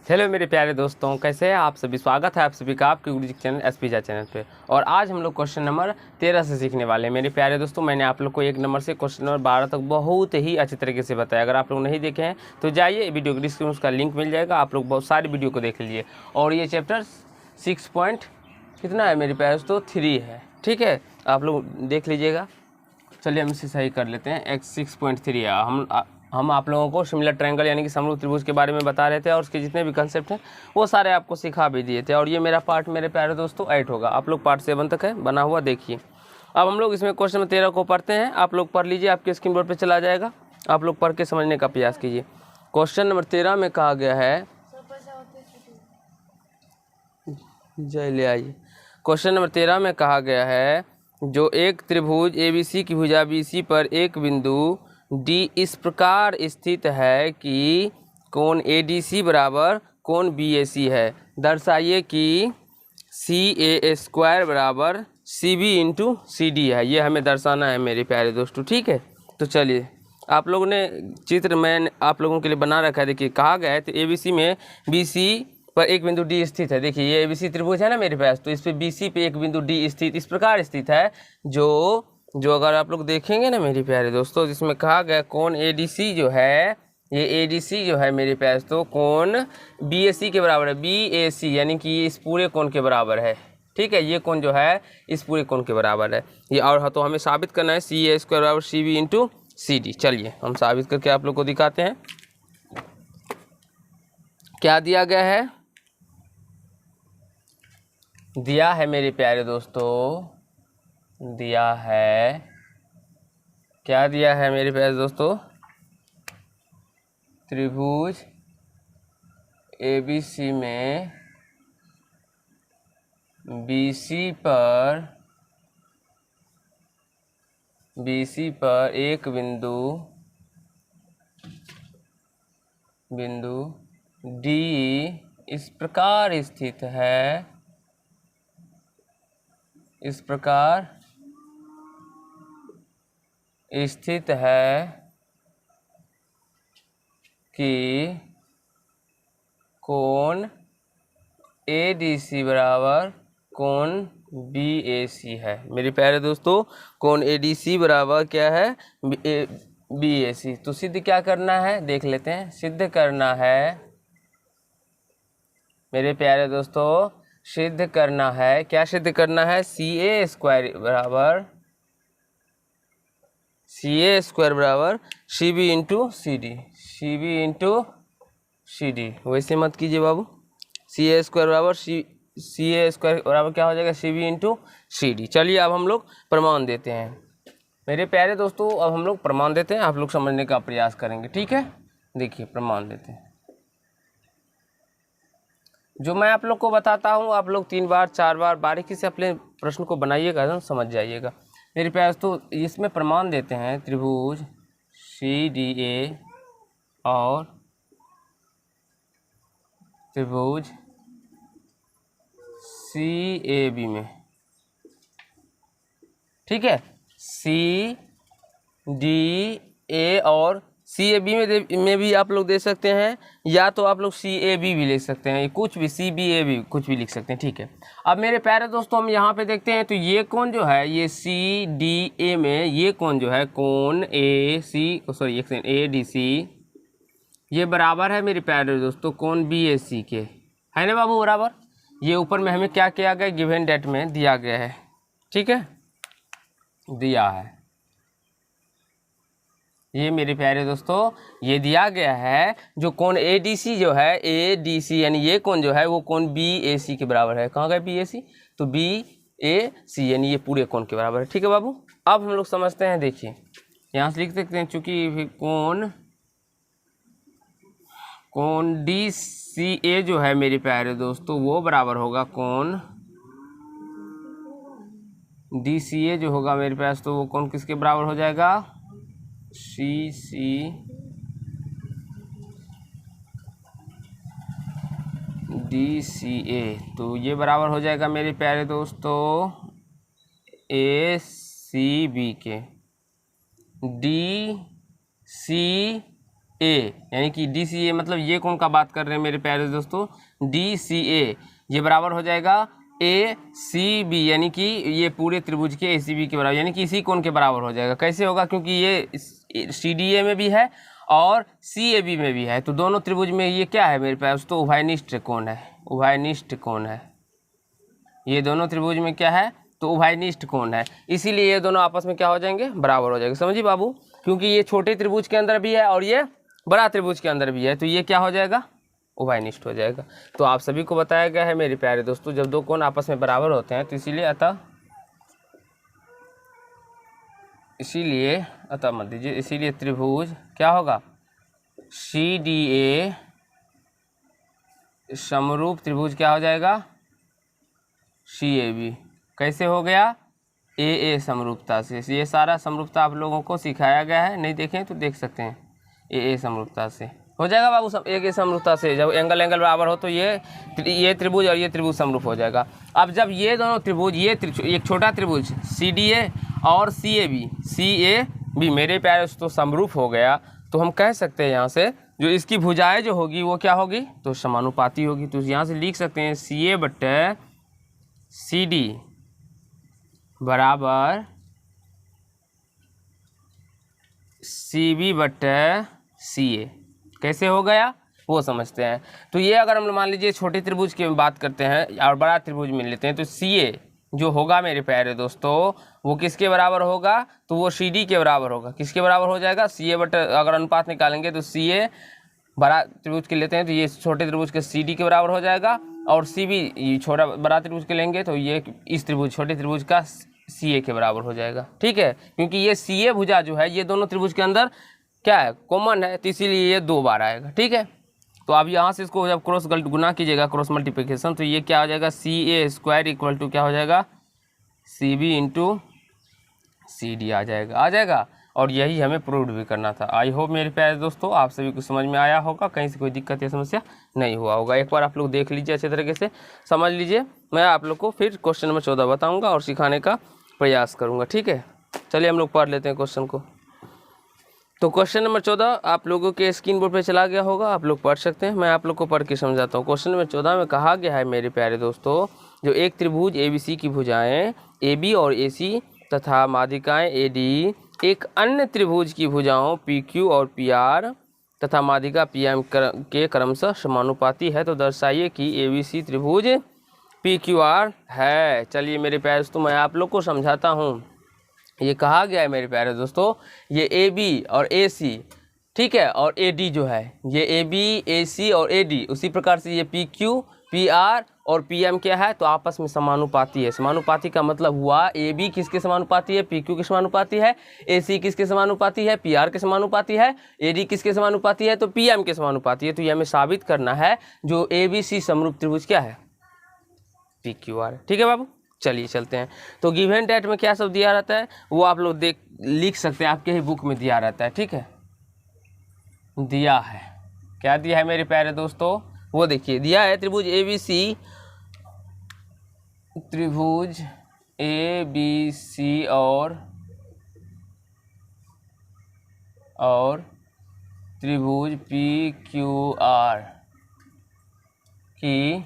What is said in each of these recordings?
Hello मेरे प्यारे दोस्तों, कैसे हैं आप सभी। स्वागत है आप सभी का आपके गुरुजी चैनल एसपीजा चैनल पे। और आज हम लोग क्वेश्चन नंबर 13 से सीखने वाले हैं। मेरे प्यारे दोस्तों, मैंने आप लोग को 1 नंबर से क्वेश्चन नंबर 12 तक बहुत ही अच्छे तरीके से बताया। अगर आप लोग नहीं देखे हैं तो जाइए, वीडियो के डिस्क्रिप्शन उसका लिंक मिल जाएगा, आप लोग बहुत सारी वीडियो को देख लीजिए। और ये चैप्टर 6 पॉइंट कितना है मेरे प्यारे दोस्तों, 3 है। ठीक है, आप लोग देख लीजिएगा। चलिए हम इसे सही कर लेते हैं। x 6.3 है। हम आप लोगों को सिमिलर ट्रायंगल यानी कि समरूप त्रिभुज के बारे में बता रहे थे और उसके जितने भी कंसेप्ट हैं वो सारे आपको सिखा भी दिए थे। और ये मेरा पार्ट मेरे प्यारे दोस्तों 8 होगा। आप लोग पार्ट 7 तक है बना हुआ, देखिए। अब हम लोग इसमें क्वेश्चन नंबर 13 को पढ़ते हैं। आप लोग पढ़ लीजिए, आपके स्क्रीन बोर्ड पर चला जाएगा। आप लोग पढ़ के समझने का प्रयास कीजिए। क्वेश्चन नंबर 13 में कहा गया है, जय ले आइए। क्वेश्चन नंबर 13 में कहा गया है, जो एक त्रिभुज ABC की भुजा BC पर एक बिंदु D इस प्रकार स्थित है कि कोण ADC बराबर कोण BAC है। दर्शाइए कि CA² बराबर CB इंटू CD है। ये हमें दर्शाना है मेरे प्यारे दोस्तों। ठीक है, तो चलिए, आप लोगों ने चित्र में आप लोगों के लिए बना रखा है। देखिए, कहा गया है तो ABC में BC पर एक बिंदु D स्थित है। देखिए, ये ABC त्रिभुज है ना मेरे पास, तो इस पे BC पे एक बिंदु D स्थित इस प्रकार स्थित है, जो अगर आप लोग देखेंगे ना मेरे प्यारे दोस्तों, जिसमें कहा गया कोण ADC जो है, ये ADC जो है मेरे पास तो कोण BAC के बराबर है। BAC यानी कि ये इस पूरे कोण के बराबर है। ठीक है, ये कोण जो है इस पूरे कोण के बराबर है ये। और तो हमें साबित करना है CA² बराबर CB इंटू CD। चलिए हम साबित करके आप लोग को दिखाते हैं। क्या दिया गया है, दिया है मेरे प्यारे दोस्तों, दिया है, क्या दिया है मेरे प्यारे दोस्तों, त्रिभुज ABC में BC पर एक बिंदु D इस प्रकार स्थित है, इस प्रकार स्थित है कि कोण ADC बराबर कोण BAC है। मेरे प्यारे दोस्तों, कोण ADC बराबर क्या है, BAC। तो सिद्ध क्या करना है देख लेते हैं। सिद्ध करना है मेरे प्यारे दोस्तों, सिद्ध करना है, क्या सिद्ध करना है, CA² बराबर CB into CD। CB into CD वैसे मत कीजिए बाबू। CA² बराबर क्या हो जाएगा, CB इंटू CD। चलिए अब हम लोग प्रमाण देते हैं मेरे प्यारे दोस्तों। अब हम लोग प्रमाण देते हैं, आप लोग समझने का प्रयास करेंगे। ठीक है, देखिए प्रमाण देते हैं। जो मैं आप लोग को बताता हूँ, आप लोग 3 बार 4 बार बारीकी से अपने प्रश्न को बनाइएगा, एकदम समझ जाइएगा मेरे प्यारे दोस्तों। इसमें प्रमाण देते हैं त्रिभुज CDA और त्रिभुज CAB में। ठीक है, CDA और CAB में भी आप लोग दे सकते हैं, या तो आप लोग CAB भी लिख सकते हैं, कुछ भी CBA कुछ भी लिख सकते हैं। ठीक है, अब मेरे प्यारे दोस्तों हम यहाँ पे देखते हैं तो ये कोण जो है, ये CDA में ये कोण जो है कोण ADC ये बराबर है मेरे प्यारे दोस्तों कोण BAC के, है ना बाबू बराबर। ये ऊपर में हमें क्या किया गया, गिवन डेट में दिया गया है। ठीक है, दिया है ये मेरे प्यारे दोस्तों, ये दिया गया है जो कोण ADC जो है, ADC यानी ये कोण जो है वो कोण BAC के बराबर है। कहाँ गए BAC, तो BAC यानी ये पूरे कोण के बराबर है। ठीक है बाबू, अब हम लोग समझते हैं। देखिए यहाँ से लिख सकते हैं, चूंकि कोण DCA जो है मेरे प्यारे दोस्तों वो बराबर होगा कोण DCA जो होगा मेरे पास, तो वो कोण किसके बराबर हो जाएगा, DCA। तो ये बराबर हो जाएगा मेरे प्यारे दोस्तों ACB के। DC ए, यानी कि डी सी ए मतलब ये कौन का बात कर रहे हैं मेरे प्यारे दोस्तों, डी सी ए, ये बराबर हो जाएगा ए सी बी, यानी कि ये पूरे त्रिभुज के ए सी बी के बराबर, यानी कि इसी कोण के बराबर हो जाएगा। कैसे होगा, क्योंकि ये सी डी ए में भी है और सी ए बी में भी है, तो दोनों त्रिभुज में ये क्या है मेरे पास, तो उभयनिष्ठ कोण है, उभयनिष्ठ कोण है। ये दोनों त्रिभुज में क्या है, तो उभयनिष्ठ कोण है, इसीलिए ये दोनों आपस में क्या हो जाएंगे, बराबर हो जाएंगे। समझिए बाबू, क्योंकि ये छोटे त्रिभुज के अंदर भी है और ये बड़ा त्रिभुज के अंदर भी है, तो ये क्या हो जाएगा, उभयनिष्ठ हो जाएगा। तो आप सभी को बताया गया है मेरे प्यारे दोस्तों, जब दो कोण आपस में बराबर होते हैं तो अतः मत दीजिए, इसीलिए त्रिभुज क्या होगा, सी डी ए समरूप त्रिभुज क्या हो जाएगा, सी ए बी। कैसे हो गया, ए समरूपता से। ये सारा समरूपता आप लोगों को सिखाया गया है, नहीं देखें तो देख सकते हैं। ए समरूपता से हो जाएगा बाबू, सब ए समरूपता से जब एंगल बराबर हो तो ये त्रिभुज और ये त्रिभुज समरूप हो जाएगा। अब जब ये दोनों त्रिभुज, एक छोटा त्रिभुज सी डी ए और सी ए बी मेरे प्यारे तो समरूप हो गया, तो हम कह सकते हैं यहाँ से जो इसकी भुजाएं जो होगी वो क्या होगी, तो समानुपाती होगी। तो यहाँ से लिख सकते हैं सी ए बट्टे सी डी बराबर सी बी बट्टे सी ए। कैसे हो गया वो समझते हैं। तो ये अगर हम मान लीजिए छोटे त्रिभुज की बात करते हैं और बड़ा त्रिभुज मिल लेते हैं, तो सी ए जो होगा मेरे प्यारे दोस्तों वो किसके बराबर होगा, तो वो सी डी के बराबर होगा। किसके बराबर हो जाएगा, सी ए बट्टे, अगर अनुपात निकालेंगे तो सी ए बड़ा त्रिभुज के लेते हैं तो ये छोटे त्रिभुज के सी डी के बराबर हो जाएगा, और सी बी छोटा बड़ा त्रिभुज के लेंगे तो ये इस त्रिभुज छोटे त्रिभुज का सी ए के बराबर हो जाएगा। ठीक है, क्योंकि ये सी ए भुजा जो है ये दोनों त्रिभुज के अंदर क्या है, कॉमन है, तो इसीलिए ये 2 बार आएगा। ठीक है, तो अब यहाँ से इसको जब क्रॉस गुना कीजिएगा, क्रॉस मल्टीप्लिकेशन, तो ये क्या हो जाएगा, C A square equal to क्या हो जाएगा, C B into C D आ जाएगा। और यही हमें प्रूव भी करना था। आई होप मेरे प्यारे दोस्तों आप सभी को समझ में आया होगा, कहीं से कोई दिक्कत या समस्या नहीं हुआ होगा। एक बार आप लोग देख लीजिए, अच्छे तरीके से समझ लीजिए। मैं आप लोग को फिर क्वेश्चन नंबर 14 बताऊँगा और सिखाने का प्रयास करूँगा। ठीक है, चलिए हम लोग पढ़ लेते हैं क्वेश्चन को। तो क्वेश्चन नंबर 14 आप लोगों के स्क्रीन बोर्ड पे चला गया होगा, आप लोग पढ़ सकते हैं। मैं आप लोग को पढ़ के समझाता हूँ। क्वेश्चन नंबर 14 में कहा गया है मेरे प्यारे दोस्तों, जो एक त्रिभुज ABC की भुजाएं AB और AC तथा माध्यिकाएं AD एक अन्य त्रिभुज की भुजाओं PQ और PR तथा माध्यिका PM के क्रमशः समानुपाती है, तो दर्शाइए कि ABC त्रिभुज PQR है। चलिए मेरे प्यारे दोस्तों मैं आप लोग को समझाता हूँ। ये कहा गया है मेरे प्यारे दोस्तों, ये AB और AC, ठीक है, और AD जो है, ये AB AC और AD, उसी प्रकार से ये PQ PR और PM क्या है, तो आपस में समानुपाती है। समानुपाती का मतलब हुआ AB किसके समानुपाती है, PQ के समानुपाती है, AC किसके समानुपाती है, PR के समानुपाती है, AD किसके समानुपाती है, तो PM के समानुपाती है। तो ये हमें साबित करना है जो ABC समरूप त्रिभुज क्या है, PQR। ठीक है बाबू, चलिए चलते हैं। तो गिवन डेट में क्या सब दिया रहता है वो आप लोग लिख सकते हैं, आपके ही बुक में दिया रहता है। ठीक है, दिया है, क्या दिया है मेरे प्यारे दोस्तों, वो देखिए दिया है त्रिभुज ABC, त्रिभुज ABC और त्रिभुज PQR की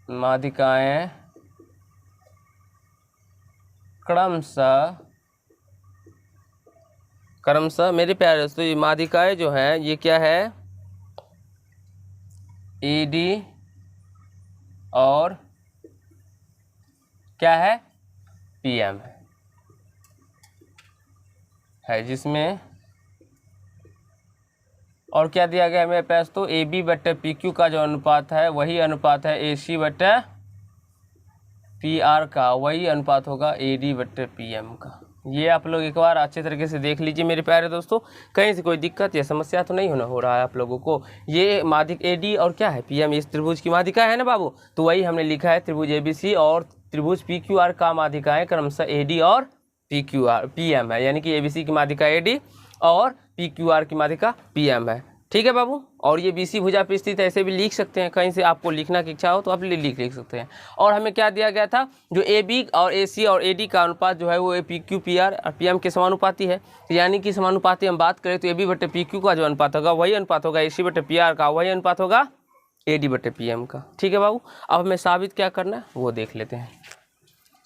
माध्यिकाएं क्रमशः मेरे प्यारे दोस्तों, ये माध्यिकाएं जो हैं ये क्या है, AD और क्या है, PM है, जिसमें और क्या दिया गया है मेरे पास, तो AB बट्टे PQ का जो अनुपात है वही अनुपात है AC बट्टे PR का, वही अनुपात होगा AD बट्टे PM का। ये आप लोग एक बार अच्छे तरीके से देख लीजिए मेरे प्यारे दोस्तों, कहीं से कोई दिक्कत या समस्या तो नहीं हो रहा है आप लोगों को। ये माध्यिक AD और क्या है, PM, इस त्रिभुज की माध्यिका है ना बाबू, तो वही हमने लिखा है त्रिभुज ABC और त्रिभुज PQR का माध्यिकाएं क्रमशः AD और PM है, यानी कि ABC की माध्यिका AD और PQR की माध्यिका PM है। ठीक है बाबू। और ये BC भुजा पे स्थित है, ऐसे भी लिख सकते हैं, कहीं से आपको लिखना की इच्छा हो तो आप लिख सकते हैं। और हमें क्या दिया गया था, जो AB और AC और AD का अनुपात जो है वो PQ PR और PM के समानुपाती है। यानी कि समानुपाती हम बात करें तो AB/PQ का जो अनुपात होगा वही अनुपात होगा AC/PR का, वही अनुपात होगा AD/PM का। ठीक है बाबू। अब हमें साबित क्या करना है वो देख लेते हैं।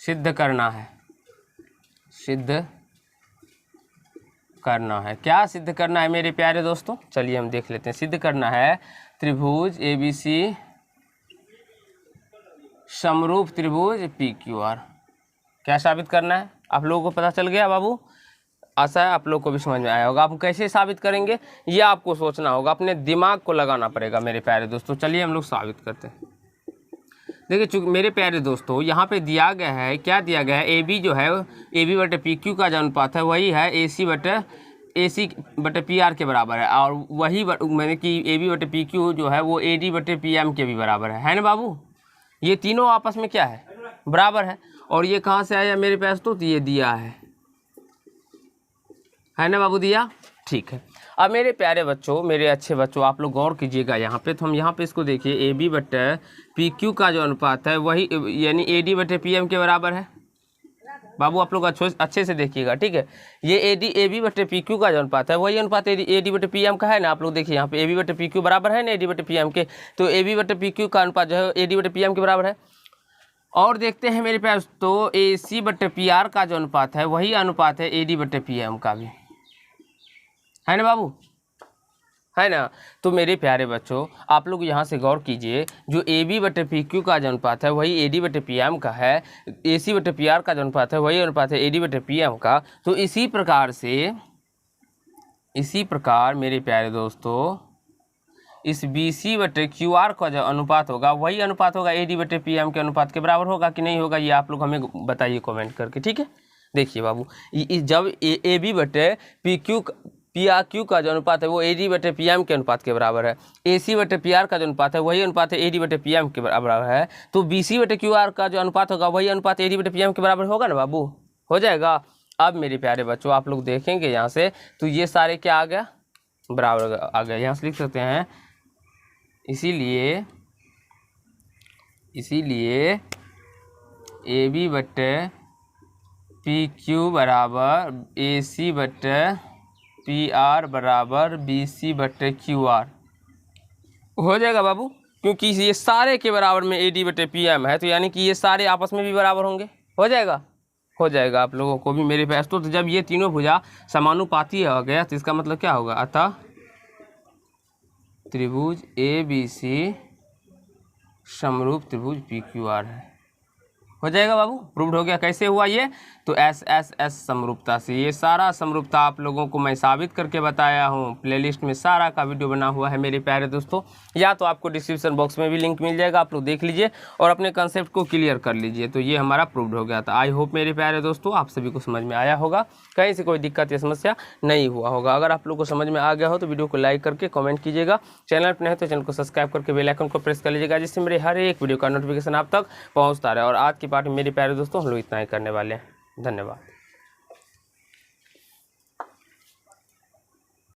सिद्ध करना है, सिद्ध करना है। क्या सिद्ध करना है मेरे प्यारे दोस्तों, चलिए हम देख लेते हैं। सिद्ध करना है त्रिभुज ABC समरूप त्रिभुज PQR। क्या साबित करना है आप लोगों को पता चल गया बाबू, आशा है आप लोग को भी समझ में आया होगा। आप कैसे साबित करेंगे ये आपको सोचना होगा, अपने दिमाग को लगाना पड़ेगा मेरे प्यारे दोस्तों। चलिए हम लोग साबित करते हैं। देखिए चूँकि मेरे प्यारे दोस्तों यहाँ पे दिया गया है, क्या दिया गया है, AB जो है AB/PQ का जो अनुपात है वही है AC/PR के बराबर है, और वही मैंने कि AB/PQ जो है वो AD/PM के भी बराबर है ना बाबू। ये तीनों आपस में क्या है, बराबर है। और ये कहाँ से आया मेरे पास, तो ये दिया है ना बाबू, दिया। ठीक है। अब मेरे प्यारे बच्चों, मेरे अच्छे बच्चों, आप लोग गौर कीजिएगा यहाँ पे। तो हम यहाँ पे इसको देखिए, AB/PQ का जो अनुपात है वही यानी AD/PM के बराबर है। बाबू आप लोग अच्छे से देखिएगा, ठीक है। ये AB/PQ का जो अनुपात है वही अनुपात AD/PM का है ना। आप लोग देखिए यहाँ पे AB/PQ बराबर है ना AD/PM के, तो AB/PQ का अनुपात जो है AD/PM के बराबर है। और देखते हैं मेरे पास, तो AC/PR का जो अनुपात है वही अनुपात है AD/PM का भी, है ना बाबू, है ना। तो मेरे प्यारे बच्चों आप लोग यहाँ से गौर कीजिए, जो AB/PQ का जो अनुपात है वही AD/PM का है, AC/PR का जो अनुपात है वही अनुपात है AD/PM का। तो इसी प्रकार मेरे प्यारे दोस्तों इस BC/QR का जो अनुपात होगा वही अनुपात होगा AD/PM के अनुपात के बराबर होगा कि नहीं होगा, ये आप लोग हमें बताइए कमेंट करके, ठीक है। देखिए बाबू, जब AB/PQ का जो अनुपात है वो AD/PM के अनुपात के बराबर है, AC/PR का जो अनुपात है वही अनुपात है AD/PM के बराबर है, तो BC/QR का जो अनुपात होगा वही अनुपात AD/PM के बराबर होगा ना बाबू, हो जाएगा। अब मेरे प्यारे बच्चों आप लोग देखेंगे यहाँ से, तो ये सारे क्या आ गया, बराबर आ गया। यहाँ से लिख सकते हैं, इसीलिए AB/PQ बराबर AC/PR बराबर BC/QR हो जाएगा बाबू, क्योंकि ये सारे के बराबर में AD/PM है, तो यानी कि ये सारे आपस में भी बराबर होंगे, हो जाएगा आप लोगों को भी मेरे पास। तो जब ये तीनों भुजा समानुपाती हो गया तो इसका मतलब क्या होगा, अतः त्रिभुज ABC समरूप त्रिभुज PQR है, हो जाएगा बाबू। प्रूव्ड हो गया। कैसे हुआ ये, तो SSS समरूपता से। ये सारा समरूपता आप लोगों को मैं साबित करके बताया हूँ, प्लेलिस्ट में सारा का वीडियो बना हुआ है मेरे प्यारे दोस्तों, या तो आपको डिस्क्रिप्शन बॉक्स में भी लिंक मिल जाएगा, आप लोग देख लीजिए और अपने कंसेप्ट को क्लियर कर लीजिए। तो ये हमारा प्रूव्ड हो गया था। आई होप मेरे प्यारे दोस्तों आप सभी को समझ में आया होगा, कहीं से कोई दिक्कत या समस्या नहीं हुआ होगा। अगर आप लोग को समझ में आ गया हो तो वीडियो को लाइक करके कमेंट कीजिएगा, चैनल पर नहीं तो चैनल को सब्सक्राइब करके बेल आइकन को प्रेस कर लीजिएगा, जिससे मेरे हर एक वीडियो का नोटिफिकेशन आप तक पहुँचता रहे। और आज की पार्ट में मेरे प्यारे दोस्तों हम लोग इतना ही करने वाले हैं। धन्यवाद।